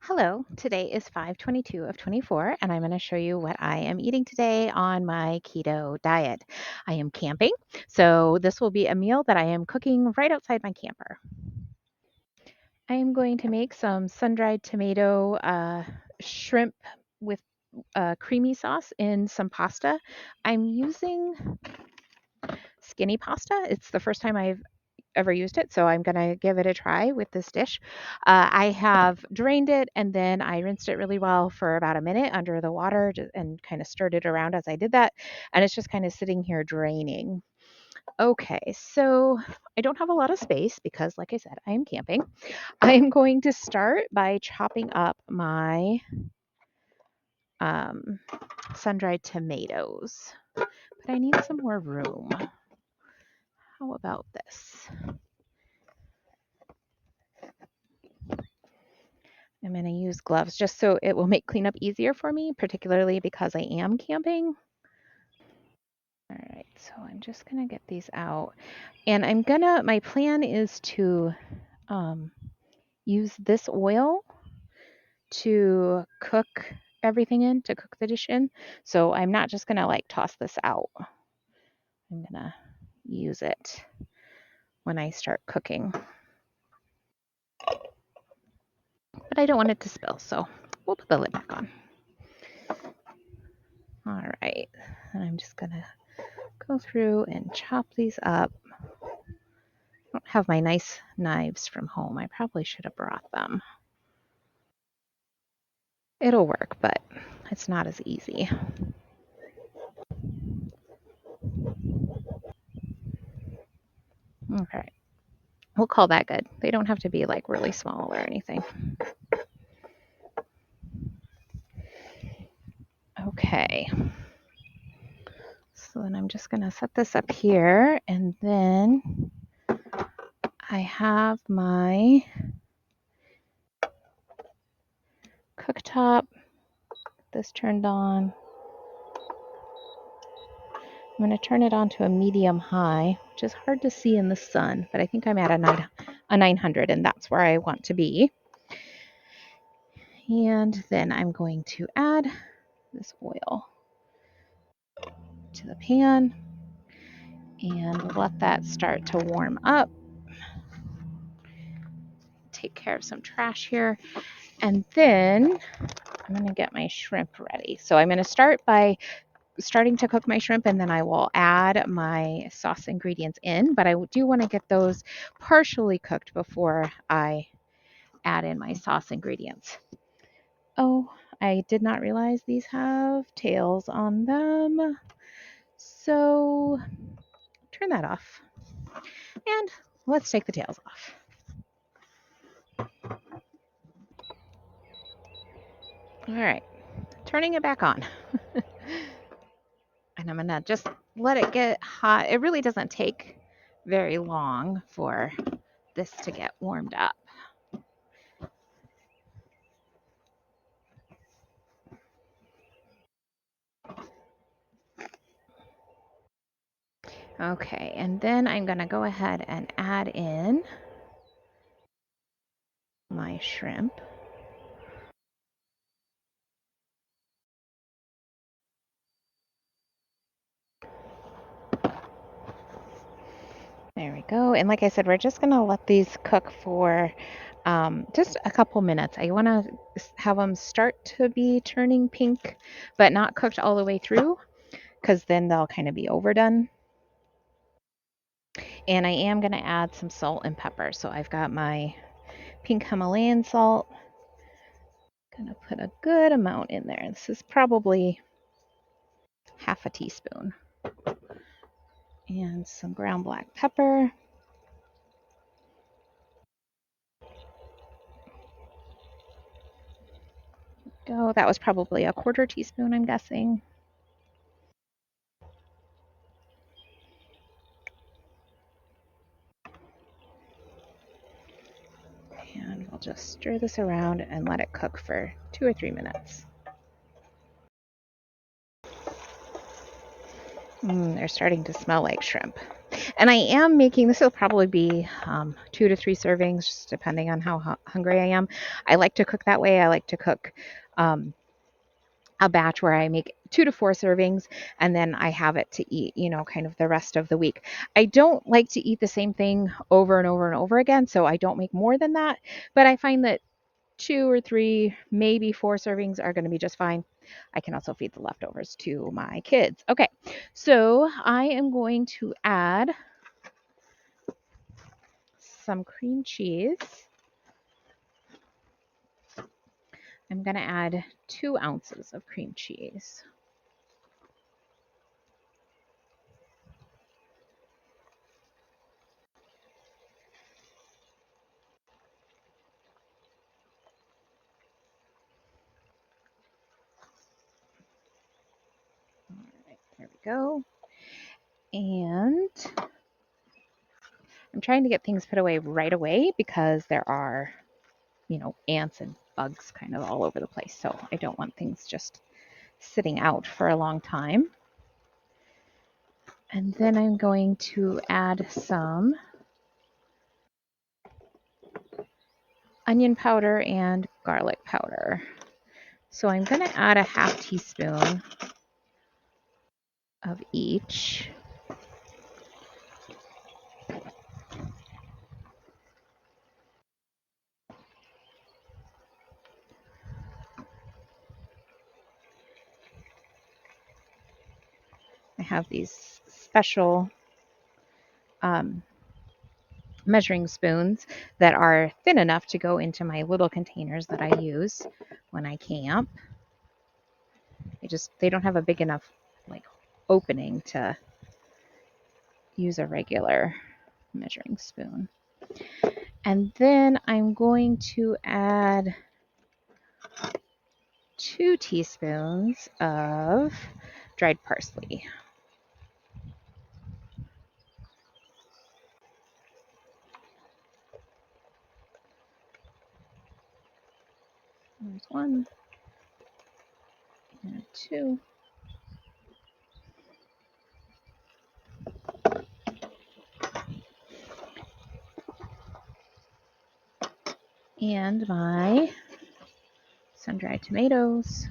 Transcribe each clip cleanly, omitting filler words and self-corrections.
Hello, today is 5/22 of 24, and I'm going to show you what I am eating today on my keto diet. I am camping, so this will be a meal that I am cooking right outside my camper. I am going to make some sun-dried tomato shrimp with creamy sauce in some pasta. I'm using skinny pasta. It's the first time I've ever used it, so I'm gonna give it a try with this dish. I have drained it and then I rinsed it really well for about a minute under the water and kind of stirred it around as I did that, and it's just kind of sitting here draining. Okay, so I don't have a lot of space because, like I said, I am camping. I am going to start by chopping up my um, sun-dried tomatoes, but I need some more room. How about this? I'm going to use gloves just so it will make cleanup easier for me, particularly because I am camping. All right, so I'm just going to get these out. And my plan is to use this oil to cook everything in, to cook the dish in. So I'm not just going to like toss this out. I'm going to use it when I start cooking. But I don't want it to spill, so we'll put the lid back on. All right, and I'm just going to go through and chop these up. I don't have my nice knives from home. I probably should have brought them. It'll work, but it's not as easy. Okay. We'll call that good. They don't have to be like really small or anything. Okay. So then I'm just going to set this up here, and then I have my cooktop. This turned on. I'm going to turn it on to a medium high, which is hard to see in the sun, but I think I'm at a 900, and that's where I want to be. And then I'm going to add this oil to the pan and let that start to warm up. Take care of some trash here. And then I'm going to get my shrimp ready. So I'm going to start by starting to cook my shrimp, and then I will add my sauce ingredients in. But I do want to get those partially cooked before I add in my sauce ingredients. Oh, I did not realize these have tails on them. So turn that off. And let's take the tails off. All right, turning it back on. And I'm going to just let it get hot. It really doesn't take very long for this to get warmed up. Okay, and then I'm going to go ahead and add in my shrimp. There we go. And like I said, we're just going to let these cook for just a couple minutes. I want to have them start to be turning pink, but not cooked all the way through, because then they'll kind of be overdone. And I am going to add some salt and pepper. So I've got my pink Himalayan salt. Gonna put a good amount in there. This is probably half a teaspoon. And some ground black pepper. Go. That was probably a quarter teaspoon, I'm guessing. And we'll just stir this around and let it cook for 2 or 3 minutes. They're starting to smell like shrimp. And I am making, this will probably be 2 to 3 servings, just depending on how hungry I am. I like to cook that way. I like to cook a batch where I make 2 to 4 servings and then I have it to eat, kind of the rest of the week. I don't like to eat the same thing over and over and over again, so I don't make more than that. But I find that 2 or 3, maybe 4 servings are going to be just fine. I can also feed the leftovers to my kids. Okay, so I am going to add some cream cheese. I'm going to add 2 ounces of cream cheese. All right, there we go. And I'm trying to get things put away right away because there are, ants and bugs kind of all over the place. So I don't want things just sitting out for a long time. And then I'm going to add some onion powder and garlic powder. So I'm going to add a half teaspoon of each. I have these special measuring spoons that are thin enough to go into my little containers that I use when I camp. They don't have a big enough opening to use a regular measuring spoon. And then I'm going to add 2 teaspoons of dried parsley. There's 1 and 2. And my sun-dried tomatoes.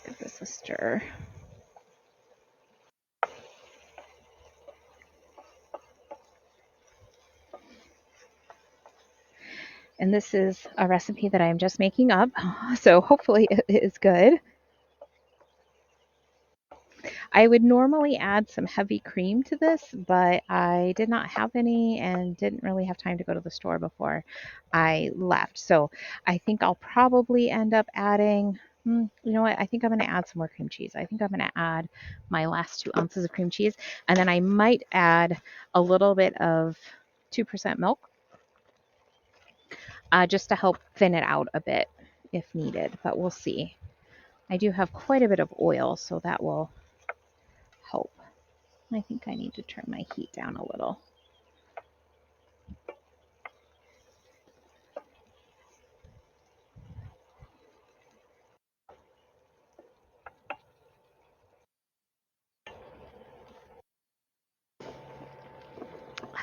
Give this a stir. And this is a recipe that I'm just making up, so hopefully it is good. I would normally add some heavy cream to this, but I did not have any and didn't really have time to go to the store before I left. So I think I'll probably end up adding, you know what? I think I'm going to add some more cream cheese. I think I'm going to add my last 2 ounces of cream cheese, and then I might add a little bit of 2% milk just to help thin it out a bit if needed, but we'll see. I do have quite a bit of oil, so that will help. I think I need to turn my heat down a little.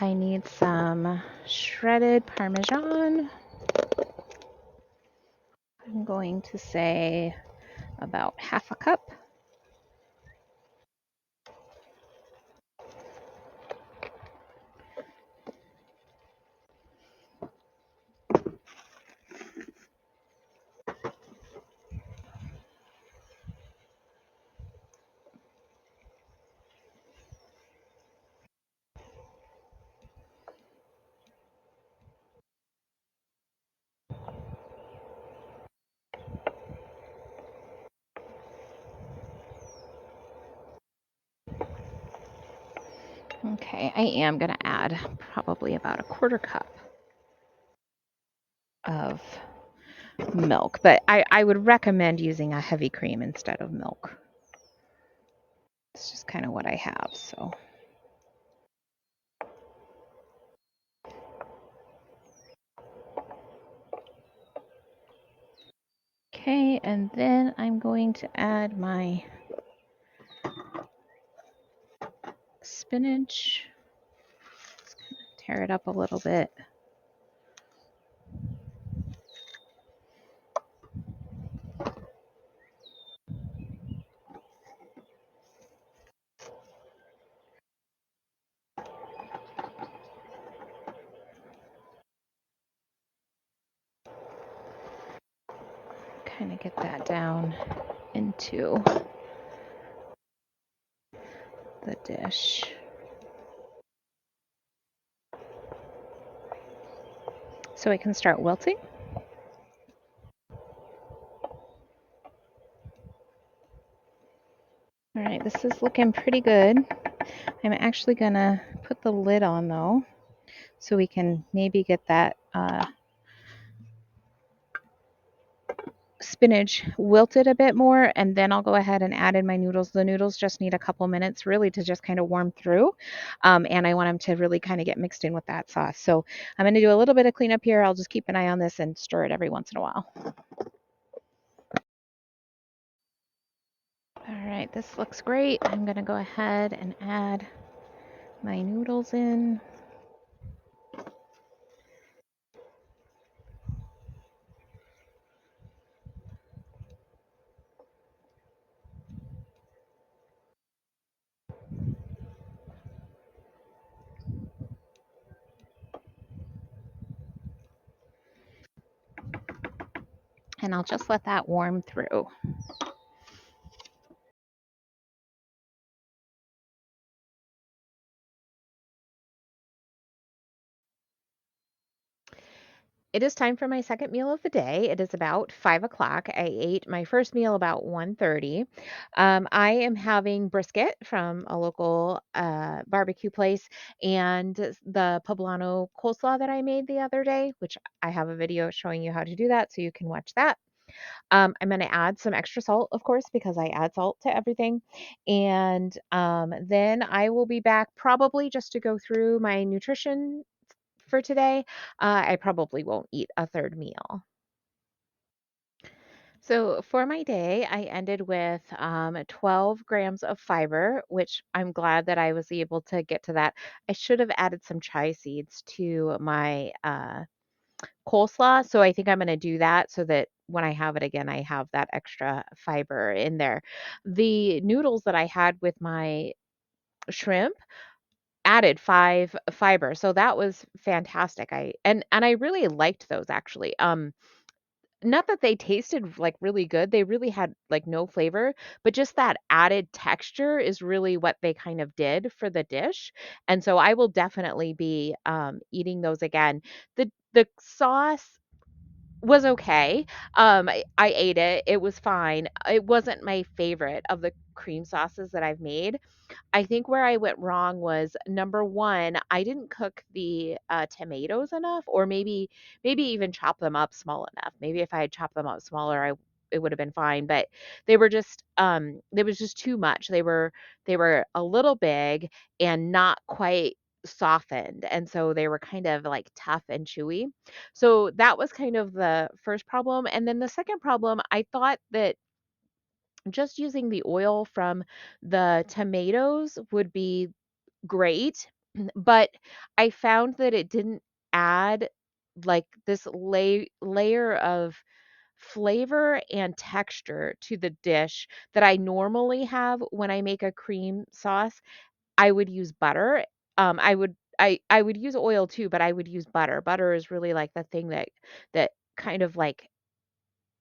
I need some shredded Parmesan. I'm going to say about half a cup. Okay, I am going to add probably about a quarter cup of milk, but I would recommend using a heavy cream instead of milk. It's just kind of what I have, so. Okay, and then I'm going to add my spinach. Just kind of tear it up a little bit. Kind of get that down into the dish. So I can start wilting. All right, this is looking pretty good. I'm actually gonna put the lid on though, so we can maybe get that spinach wilted a bit more, and then I'll go ahead and add in my noodles. The noodles just need a couple minutes really to just kind of warm through, and I want them to really kind of get mixed in with that sauce. So I'm going to do a little bit of cleanup here. I'll just keep an eye on this and stir it every once in a while. All right, this looks great. I'm going to go ahead and add my noodles in. And I'll just let that warm through. It is time for my second meal of the day. It is about 5 o'clock. I ate my first meal about 1:30. I am having brisket from a local barbecue place and the poblano coleslaw that I made the other day, which I have a video showing you how to do that, so you can watch that. I'm going to add some extra salt, of course, because I add salt to everything. And then I will be back probably just to go through my nutrition for today. I probably won't eat a third meal. So for my day, I ended with 12 grams of fiber, which I'm glad that I was able to get to that. I should have added some chia seeds to my coleslaw. So I think I'm going to do that so that when I have it again, I have that extra fiber in there. The noodles that I had with my shrimp added 5 fiber. So that was fantastic. I really liked those actually. Not that they tasted like really good. They really had like no flavor, but just that added texture is really what they kind of did for the dish. And so I will definitely be eating those again. The sauce was okay. I ate it. It was fine. It wasn't my favorite of the cream sauces that I've made. I think where I went wrong was number 1, I didn't cook the, tomatoes enough or maybe even chop them up small enough. Maybe if I had chopped them up smaller, I it would have been fine, but they were just, there was just too much. They were a little big and not quite softened, and so they were kind of, like, tough and chewy. So that was kind of the first problem, and then the second problem, I thought that just using the oil from the tomatoes would be great, but I found that it didn't add like this layer of flavor and texture to the dish that I normally have when I make a cream sauce. I would use butter. I would use oil too, but I would use butter. Butter is really like the thing that kind of like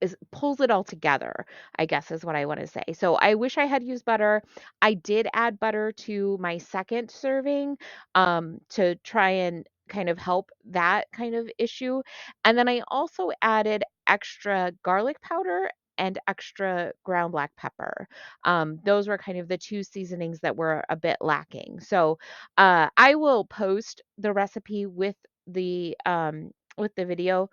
is pulls it all together, I guess is what I wanna say. So I wish I had used butter. I did add butter to my second serving, to try and kind of help that kind of issue, and then I also added extra garlic powder and extra ground black pepper. Those were kind of the 2 seasonings that were a bit lacking. So, I will post the recipe with the video,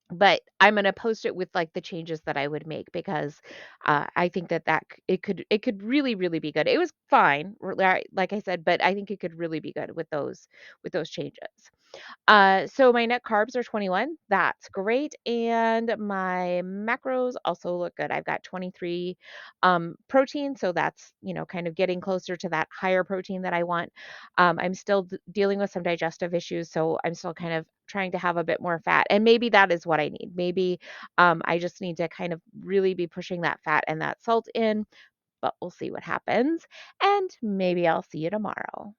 but I'm gonna post it with, like, the changes that I would make because, I think it could really, really be good. It was fine, like I said, but I think it could really be good with those changes. So my net carbs are 21. That's great. And my macros also look good. I've got 23 protein. So that's, kind of getting closer to that higher protein that I want. I'm still dealing with some digestive issues. So I'm still kind of trying to have a bit more fat. And maybe that is what I need. Maybe I just need to kind of really be pushing that fat and that salt in, but we'll see what happens. And maybe I'll see you tomorrow.